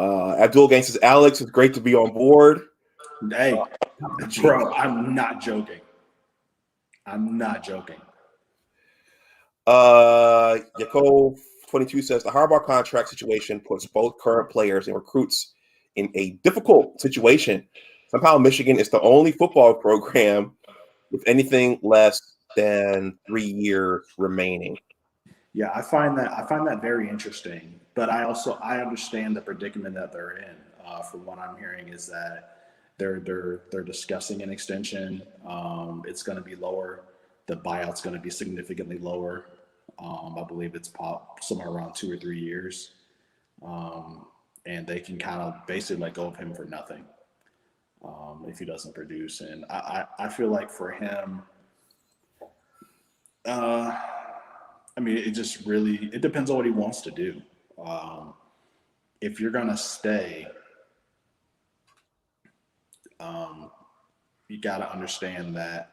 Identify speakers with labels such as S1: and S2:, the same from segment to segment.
S1: Abdul Gang says, Alex, it's great to be on board.
S2: Hey, bro, I'm not joking.
S1: Yako 22 says the Harbaugh contract situation puts both current players and recruits in a difficult situation. Somehow Michigan is the only football program with anything less than 3 years remaining.
S2: Yeah, I find that very interesting. But I understand the predicament that they're in. From what I'm hearing is that they're discussing an extension. It's going to be lower. The buyout's going to be significantly lower. I believe it's somewhere around 2 or 3 years. And they can kind of basically let go of him for nothing if he doesn't produce. And I feel like for him, I mean, it depends on what he wants to do. If you're going to stay, you got to understand that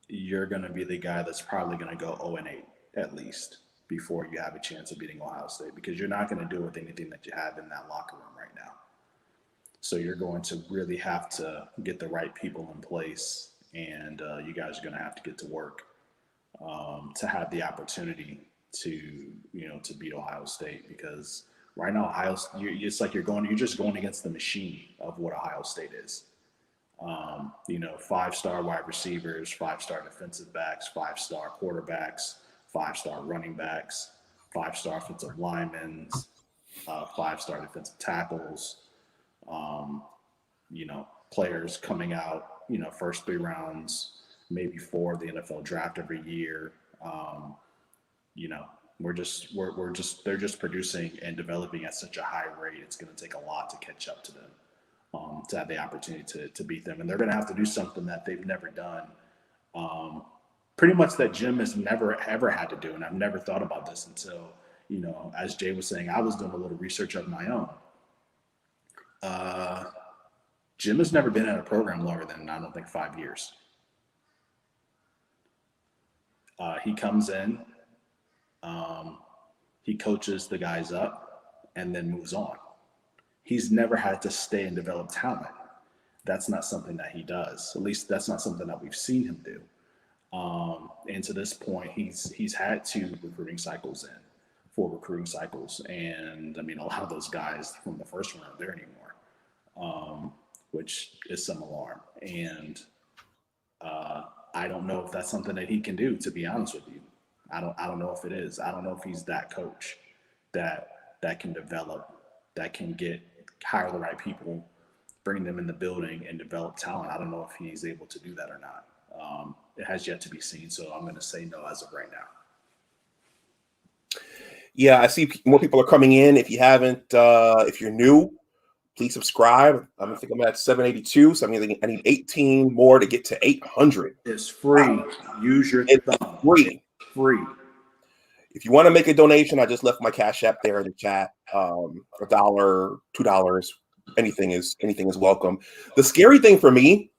S2: you're going to be the guy that's probably going to go 0-8 at least before you have a chance of beating Ohio State, because you're not going to do with anything that you have in that locker room right now. So you're going to really have to get the right people in place, and you guys are going to have to get to work to have the opportunity to beat Ohio State, because right now it's like you're just going against the machine of what Ohio State is. 5-star wide receivers, 5-star defensive backs, 5-star quarterbacks, 5-star running backs, 5-star offensive linemen, 5-star defensive tackles, players coming out, first 3 rounds, maybe 4 of the NFL draft every year. They're just producing and developing at such a high rate. It's going to take a lot to catch up to them, to have the opportunity to beat them. And they're going to have to do something that they've never done. Pretty much that Jim has never, ever had to do. And I've never thought about this until, as Jay was saying, I was doing a little research of my own. Jim has never been in a program longer than, I don't think, 5 years. He comes in, he coaches the guys up, and then moves on. He's never had to stay and develop talent. That's not something that he does. At least that's not something that we've seen him do. And to this point, he's had 4 recruiting cycles. And I mean, a lot of those guys from the first one aren't there anymore, which is some alarm. And I don't know if that's something that he can do, to be honest with you. I don't know if it is. I don't know if he's that coach that can develop, that can hire the right people, bring them in the building and develop talent. I don't know if he's able to do that or not. It has yet to be seen. So I'm going to say no as of right now.
S1: Yeah, I see more people are coming in. If you haven't, if you're new, please subscribe. I think I'm at 782, so I need 18 more to get to 800.
S2: It's free. Use your thumb.
S1: Free.
S2: Free.
S1: If you want to make a donation, I just left my Cash App there in the chat. $1, $2, anything is welcome. The scary thing for me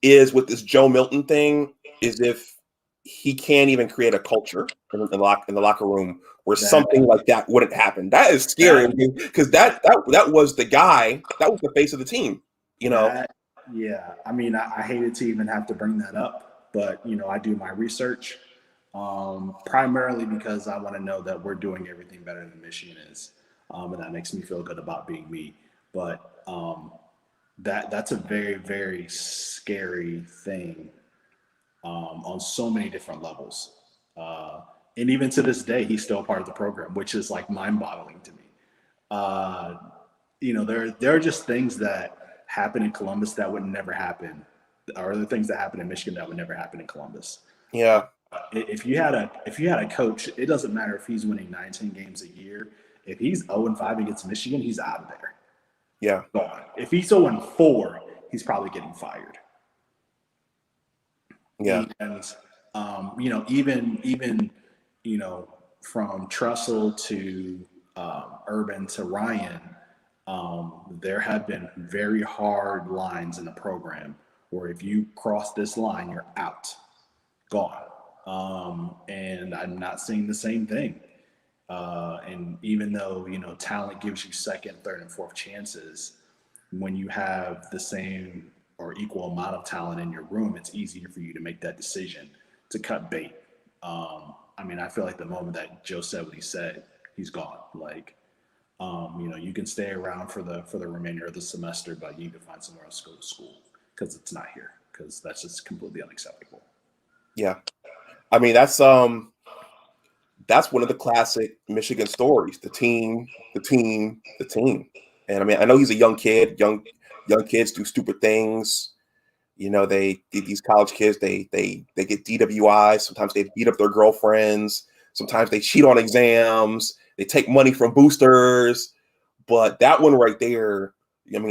S1: is with this Joe Milton thing is if he can't even create a culture in the locker room where something like that wouldn't happen. That is scary because that was the guy, that was the face of the team,
S2: Yeah, I mean, I hated to even have to bring that up, but I do my research primarily because I want to know that we're doing everything better than Michigan is, and that makes me feel good about being me. But that's a very, very scary thing on so many different levels. And even to this day, he's still part of the program, which is like mind-boggling to me. There are just things that happen in Columbus that would never happen, or the things that happen in Michigan that would never happen in Columbus.
S1: Yeah.
S2: If you had a coach, it doesn't matter if he's winning 9-10 games a year. If he's 0-5 against Michigan, he's out of there.
S1: Yeah.
S2: Gone. If he's 0-4, he's probably getting fired.
S1: Yeah.
S2: And even from Tressel to Urban to Ryan, there have been very hard lines in the program where if you cross this line, you're out, gone. And I'm not seeing the same thing. And even though, talent gives you second, third, and fourth chances, when you have the same or equal amount of talent in your room, it's easier for you to make that decision to cut bait. I feel like the moment that Joe said what he said, he's gone. Like, you can stay around for the remainder of the semester, but you need to find somewhere else to go to school because it's not here, because that's just completely unacceptable.
S1: Yeah. That's one of the classic Michigan stories, the team. And I know he's a young kid. Young kids do stupid things. These college kids, they get DWIs. Sometimes they beat up their girlfriends. Sometimes they cheat on exams. They take money from boosters. But that one right there,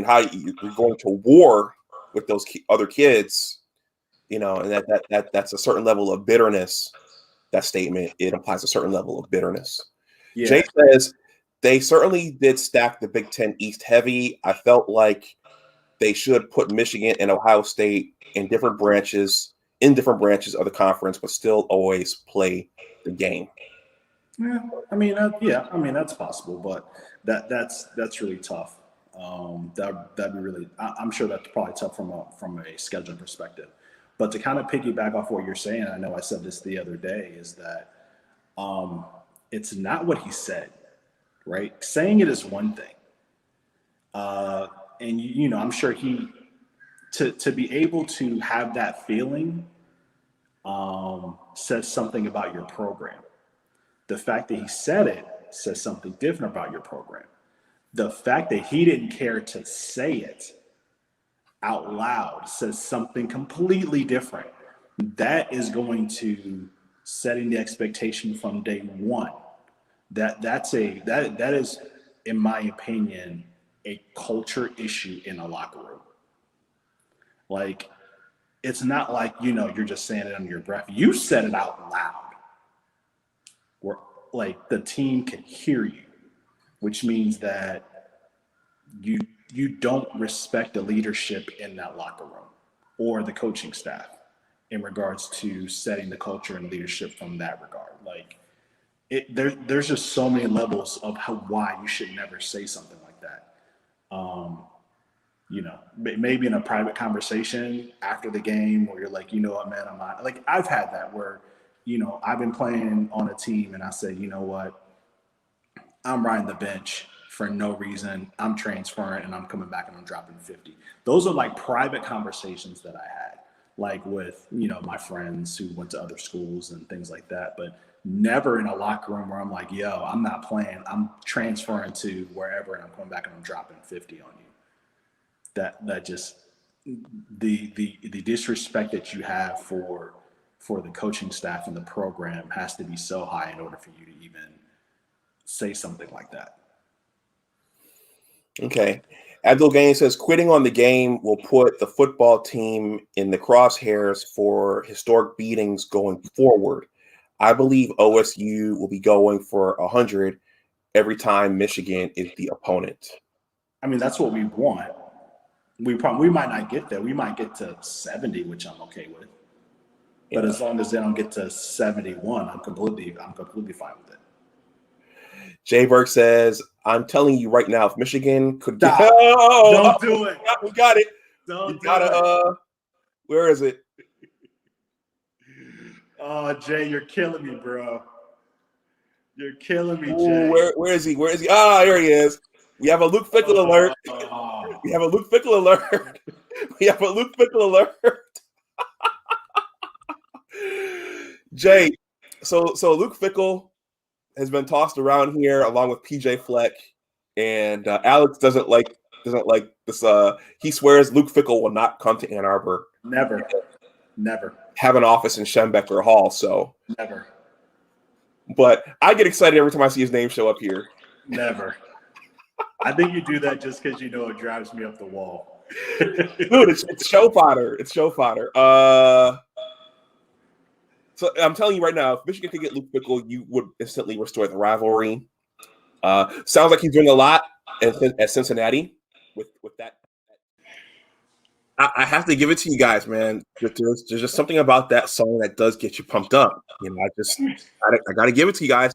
S1: how you're going to war with those other kids, and that's a certain level of bitterness. That statement, it implies a certain level of bitterness. Yeah. Jay says they certainly did stack the Big Ten East heavy. I felt like they should put Michigan and Ohio State in different branches of the conference, but still always play the game.
S2: Yeah, that's possible, but that's really tough. That'd be really. I'm sure that's probably tough from a scheduling perspective. But to kind of piggyback off what you're saying, I know I said this the other day, is that it's not what he said, right? Saying it is one thing, and I'm sure to be able to have that feeling says something about your program. The fact that he said it says something different about your program. The fact that he didn't care to say it out loud says something completely different. That is going to setting the expectation from day one. That is, in my opinion, a culture issue in a locker room. Like, it's not like, you're just saying it under your breath. You said it out loud, where like the team can hear you, which means that you don't respect the leadership in that locker room or the coaching staff in regards to setting the culture and leadership from that regard. Like, there's just so many levels of why you should never say something like that. Maybe in a private conversation after the game where you're like, you know what, man, I'm not. Like, I've had that where, I've been playing on a team and I say, you know what, I'm riding the bench for no reason. I'm transferring and I'm coming back and I'm dropping 50. Those are like private conversations that I had, like with, my friends who went to other schools and things like that, but never in a locker room where I'm like, yo, I'm not playing. I'm transferring to wherever and I'm coming back and I'm dropping 50 on you. That just, the disrespect that you have for the coaching staff and the program has to be so high in order for you to even say something like that.
S1: Okay. Abdul Gain says quitting on the game will put the football team in the crosshairs for historic beatings going forward. I believe OSU will be going for 100 every time Michigan is the opponent.
S2: That's what we want. We might not get there. We might get to 70, which I'm okay with. Yeah. But as long as they don't get to 71, I'm completely fine with it.
S1: Jay Burke says, I'm telling you right now, if Michigan could
S2: get... Don't do it.
S1: We got it.
S2: Don't
S1: do it. Where is it?
S2: Oh, Jay, you're killing me, bro. You're killing me, Jay.
S1: Where is he? Ah, here he is. We have a Luke Fickell alert. We have a Luke Fickell alert. Jay, so Luke Fickell has been tossed around here along with PJ Fleck, and Alex doesn't like this. He swears Luke Fickell will not come to Ann Arbor.
S2: Never.
S1: Have an office in Schembecker Hall. So
S2: never.
S1: But I get excited every time I see his name show up here.
S2: Never. I think you do that just because it drives me up the wall.
S1: Dude, it's show fodder. It's show fodder. So I'm telling you right now, if Michigan could get Luke Fickell, you would instantly restore the rivalry. Sounds like he's doing a lot at Cincinnati with that. I have to give it to you guys, man. There's just something about that song that does get you pumped up. I got to give it to you guys.